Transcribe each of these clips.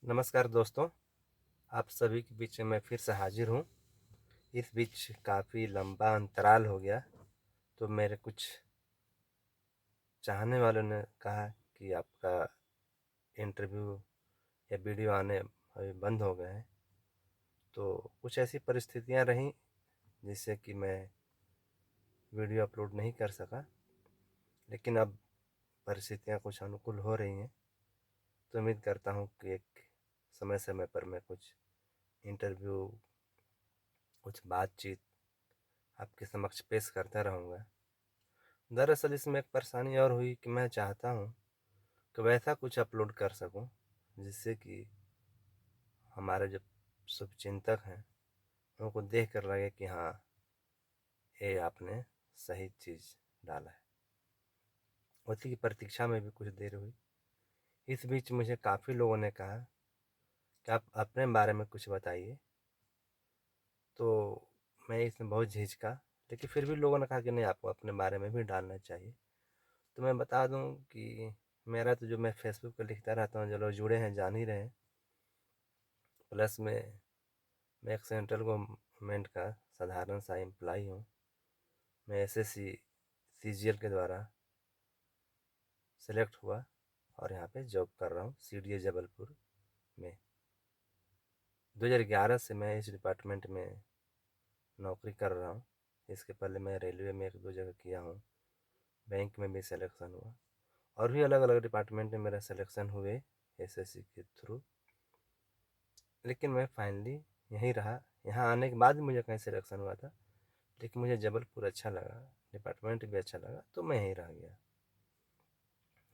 नमस्कार दोस्तों, आप सभी के बीच में मैं फिर से हाजिर हूँ। इस बीच काफ़ी लंबा अंतराल हो गया, तो मेरे कुछ चाहने वालों ने कहा कि आपका इंटरव्यू या वीडियो आने अभी बंद हो गए हैं। तो कुछ ऐसी परिस्थितियाँ रहीं जिससे कि मैं वीडियो अपलोड नहीं कर सका, लेकिन अब परिस्थितियाँ कुछ अनुकूल हो रही हैं। तो उम्मीद करता हूँ कि एक समय समय पर मैं कुछ इंटरव्यू, कुछ बातचीत आपके समक्ष पेश करता रहूँगा। दरअसल इसमें एक परेशानी और हुई कि मैं चाहता हूँ कि वैसा कुछ अपलोड कर सकूँ जिससे कि हमारे जो शुभचिंतक हैं उनको देख कर लगे कि हाँ, ये आपने सही चीज़ डाला है। उसी की प्रतीक्षा में भी कुछ देर हुई। इस बीच मुझे काफ़ी लोगों ने कहा कि आप अपने बारे में कुछ बताइए। तो मैं इसमें बहुत झिझका, लेकिन फिर भी लोगों ने कहा कि नहीं, आपको अपने बारे में भी डालना चाहिए। तो मैं बता दूं कि मेरा तो जो मैं फेसबुक पर लिखता रहता हूँ, जो लोग जुड़े हैं जान ही रहे हैं। प्लस में मैं एक सेंट्रल गवर्नमेंट का साधारण सा एम्प्लॉई हूँ। मैं एसएससी सीजीएल के द्वारा सेलेक्ट हुआ और यहाँ पे जॉब कर रहा हूँ सीडीए जबलपुर में। 2011 से मैं इस डिपार्टमेंट में नौकरी कर रहा हूँ। इसके पहले मैं रेलवे में 1-2 जगह किया हूँ, बैंक में भी सिलेक्शन हुआ, और भी अलग अलग डिपार्टमेंट में मेरा सिलेक्शन हुए एसएससी के थ्रू। लेकिन मैं फाइनली यहीं रहा। यहाँ आने के बाद भी मुझे कहीं सिलेक्शन हुआ था, लेकिन मुझे जबलपुर अच्छा लगा, डिपार्टमेंट भी अच्छा लगा, तो मैं यहीं रह गया।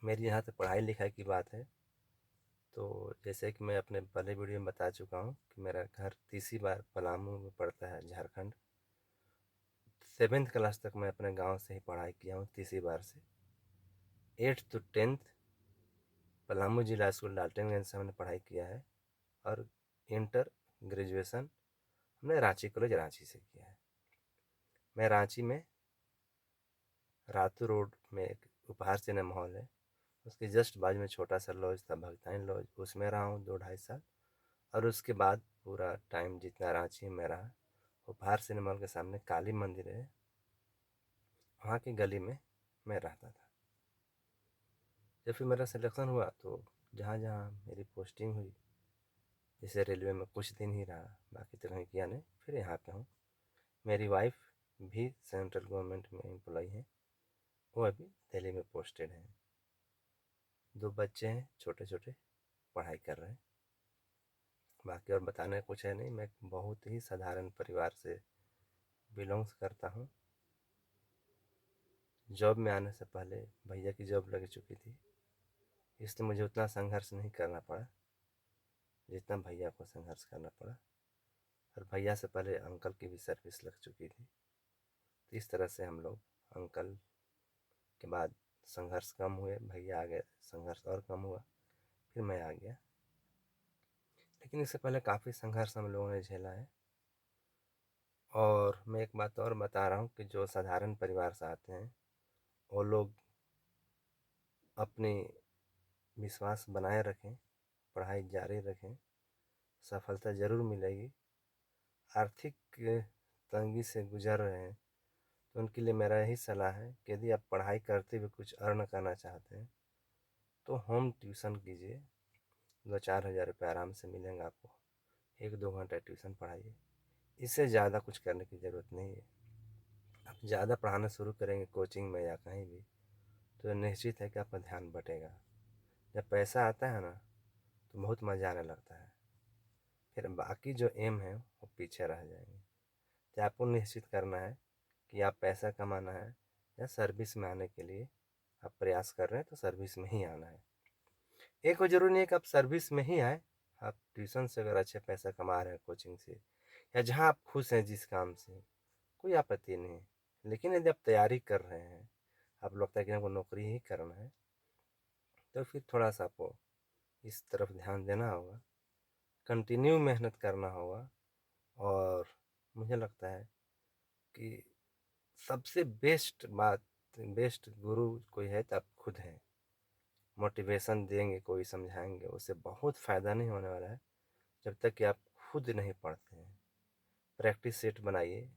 मेरी यहाँ से पढ़ाई लिखाई की बात है तो जैसे कि मैं अपने पहले वीडियो में बता चुका हूँ कि मेरा घर तीसरी बार पलामू में पड़ता है, झारखंड। 7th क्लास तक मैं अपने गांव से ही पढ़ाई किया हूँ तीसरी बार से। 8th to 10th पलामू जिला स्कूल डाल्टनगंज से हमने पढ़ाई किया है, और इंटर ग्रेजुएशन हमने रांची कॉलेज रांची से किया है। मैं रांची में रातू रोड में एक उपहार सिनेमा हॉल है, उसके जस्ट बाजू में छोटा सा लॉज था, भगताइन लॉज, उसमें रहा हूँ 2-2.5 साल। और उसके बाद पूरा टाइम जितना रांची में रहा, उपहार सिनेमा हॉल के सामने काली मंदिर है, वहाँ की गली में मैं रहता था। जब फिर मेरा सिलेक्शन हुआ तो जहाँ जहाँ मेरी पोस्टिंग हुई, जैसे रेलवे में कुछ दिन ही रहा, बाकी तो कहीं किया नहीं, फिर यहाँ पे हूँ। मेरी वाइफ भी सेंट्रल गवर्नमेंट में एम्प्लॉई है, वो अभी दिल्ली में पोस्टेड है। 2 बच्चे हैं छोटे छोटे, पढ़ाई कर रहे हैं। बाकी और बताने कुछ है नहीं। मैं बहुत ही साधारण परिवार से बिलोंग्स करता हूँ। जॉब में आने से पहले भैया की जॉब लग चुकी थी, इसलिए मुझे उतना संघर्ष नहीं करना पड़ा जितना भैया को संघर्ष करना पड़ा। और भैया से पहले अंकल की भी सर्विस लग चुकी थी, तो इस तरह से हम लोग, अंकल के बाद संघर्ष कम हुए, भैया आ गए, संघर्ष और कम हुआ, फिर मैं आ गया। लेकिन इससे पहले काफ़ी संघर्ष हम लोगों ने झेला है। और मैं एक बात और बता रहा हूँ कि जो साधारण परिवार से आते हैं वो लोग अपनी विश्वास बनाए रखें, पढ़ाई जारी रखें, सफलता ज़रूर मिलेगी। आर्थिक तंगी से गुजर रहे हैं तो उनके लिए मेरा यही सलाह है कि यदि आप पढ़ाई करते हुए कुछ अर्न करना चाहते हैं तो होम ट्यूशन कीजिए। 2-4 हज़ार रुपये आराम से मिलेंगे आपको। 1-2 घंटा ट्यूशन पढ़ाइए, इससे ज़्यादा कुछ करने की ज़रूरत नहीं है। आप ज़्यादा पढ़ाना शुरू करेंगे कोचिंग में या कहीं भी, तो निश्चित है कि आपका ध्यान बटेगा। जब पैसा आता है ना, तो बहुत मज़ा आने लगता है, फिर बाकी जो एम है वो पीछे रह जाएंगे। तो आपको निश्चित करना है कि आप पैसा कमाना है या सर्विस में आने के लिए आप प्रयास कर रहे हैं, तो सर्विस में ही आना है। एक को जरूरी नहीं है कि आप सर्विस में ही आए। आप ट्यूशन से अगर अच्छे पैसा कमा रहे हैं, कोचिंग से, या जहाँ आप खुश हैं जिस काम से, कोई आपत्ति नहीं है। लेकिन यदि आप तैयारी कर रहे हैं, आप लगता है कि हमको नौकरी ही करना है, तो फिर थोड़ा सा आपको इस तरफ ध्यान देना होगा, कंटिन्यू मेहनत करना होगा। और मुझे लगता है कि सबसे बेस्ट बात, बेस्ट गुरु कोई है तो आप खुद हैं। मोटिवेशन देंगे, कोई समझाएंगे, उससे बहुत फ़ायदा नहीं होने वाला है जब तक कि आप खुद नहीं पढ़ते हैं। प्रैक्टिस सेट बनाइए,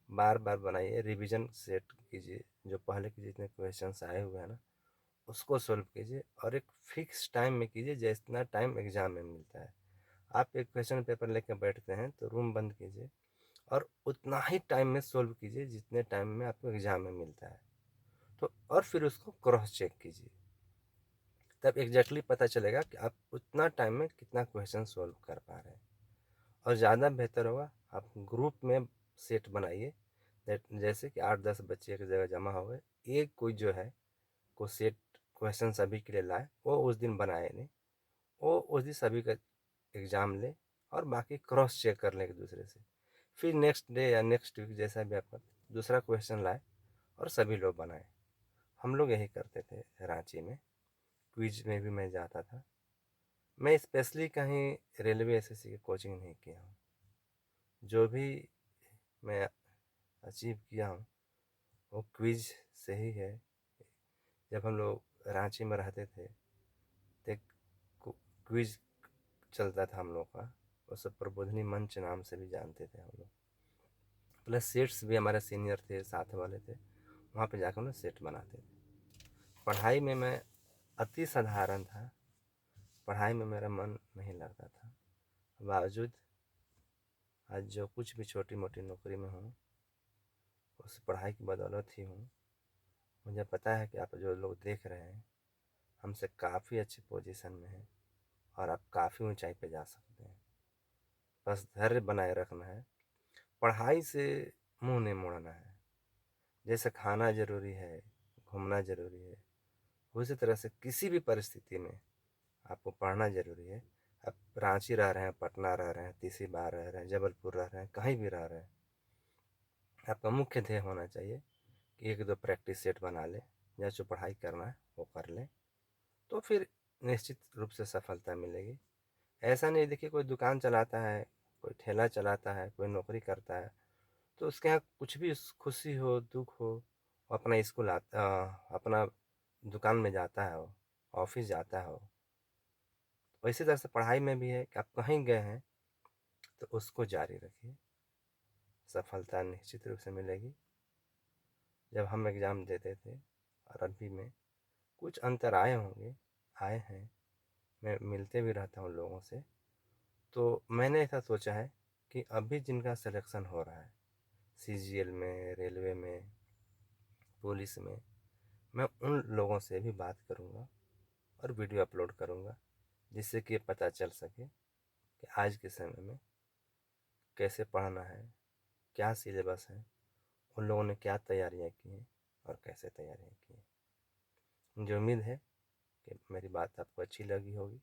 बार बार बनाइए, रिवीजन सेट कीजिए, जो पहले के जितने क्वेश्चंस आए हुए हैं ना उसको सोल्व कीजिए, और एक फिक्स टाइम में कीजिए जितना टाइम एग्ज़ाम में मिलता है। आप एक क्वेश्चन पेपर लेकर बैठते हैं तो रूम बंद कीजिए और उतना ही टाइम में सोल्व कीजिए जितने टाइम में आपको एग्ज़ाम में मिलता है। तो और फिर उसको क्रॉस चेक कीजिए, तब एग्जैक्टली पता चलेगा कि आप उतना टाइम में कितना क्वेश्चन सोल्व कर पा रहे हैं। और ज़्यादा बेहतर होगा आप ग्रुप में सेट बनाइए, जैसे कि 8-10 बच्चे एक जगह जमा हो गए, एक कोई जो है को सेट क्वेश्चन सभी के लिए लाए, वो उस दिन बनाए नहीं, वो उस दिन सभी का एग्ज़ाम ले और बाकी क्रॉस चेक कर लें एक दूसरे से। फिर नेक्स्ट डे या नेक्स्ट वीक जैसा भी आपका दूसरा क्वेश्चन लाए और सभी लोग बनाए। हम लोग यही करते थे रांची में, क्विज में भी मैं जाता था। मैं स्पेशली कहीं रेलवे एसएससी की कोचिंग नहीं किया हूँ। जो भी मैं अचीव किया हूँ वो क्विज से ही है। जब हम लोग रांची में रहते थे तो एक क्विज चलता था हम लोग का, उसे प्रबोधिनी मंच नाम से भी जानते थे हम लोग। प्लस सेट्स भी हमारे सीनियर थे, साथ वाले थे, वहाँ पे जाकर हम लोग सेट बनाते थे। पढ़ाई में मैं अति साधारण था, पढ़ाई में मेरा मन नहीं लगता था, बावजूद आज जो कुछ भी छोटी मोटी नौकरी में हूँ उस पढ़ाई की बदौलत ही हूँ। मुझे पता है कि आप जो लोग देख रहे हैं हमसे काफ़ी अच्छी पोजीशन में हैं और आप काफ़ी ऊंचाई पे जा सकते हैं। बस धैर्य बनाए रखना है, पढ़ाई से मुंह नहीं मोड़ना है। जैसे खाना ज़रूरी है, घूमना ज़रूरी है, उसी तरह से किसी भी परिस्थिति में आपको पढ़ना ज़रूरी है। आप रांची रह रहे हैं, पटना रह रहे हैं, तीसीबाग रह रहे हैं, जबलपुर रह रहे हैं, कहीं भी रह रहे हैं, आपका मुख्य ध्येय होना चाहिए कि 1-2 प्रैक्टिस सेट बना लें, या जो पढ़ाई करना है वो कर लें, तो फिर निश्चित रूप से सफलता मिलेगी। ऐसा नहीं, देखिए कोई दुकान चलाता है, कोई ठेला चलाता है, कोई नौकरी करता है, तो उसके यहाँ कुछ भी खुशी हो दुख हो वो अपना स्कूल अपना दुकान में जाता है, वो ऑफिस जाता है वो। तो इसी तरह से पढ़ाई में भी है कि आप कहीं गए हैं तो उसको जारी रखिए, सफलता निश्चित रूप से मिलेगी। जब हम एग्ज़ाम देते थे और अभी में कुछ अंतर आए होंगे, आए हैं, मैं मिलते भी रहता हूँ लोगों से, तो मैंने ऐसा सोचा है कि अभी जिनका सिलेक्शन हो रहा है सीजीएल में, रेलवे में, पुलिस में, मैं उन लोगों से भी बात करूँगा और वीडियो अपलोड करूँगा, जिससे कि ये पता चल सके कि आज के समय में कैसे पढ़ना है, क्या सिलेबस है, उन लोगों ने क्या तैयारियाँ की हैं और कैसे तैयारियाँ की हैं। मुझे उम्मीद है कि मेरी बात आपको अच्छी लगी होगी,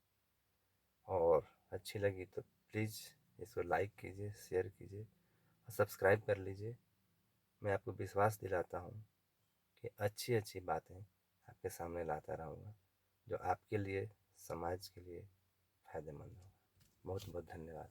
और अच्छी लगी तो प्लीज़ इसको लाइक कीजिए, शेयर कीजिए और सब्सक्राइब कर लीजिए। मैं आपको विश्वास दिलाता हूँ कि अच्छी अच्छी बातें आपके सामने लाता रहूँगा, जो आपके लिए, समाज के लिए फ़ायदेमंद होगा। बहुत बहुत धन्यवाद।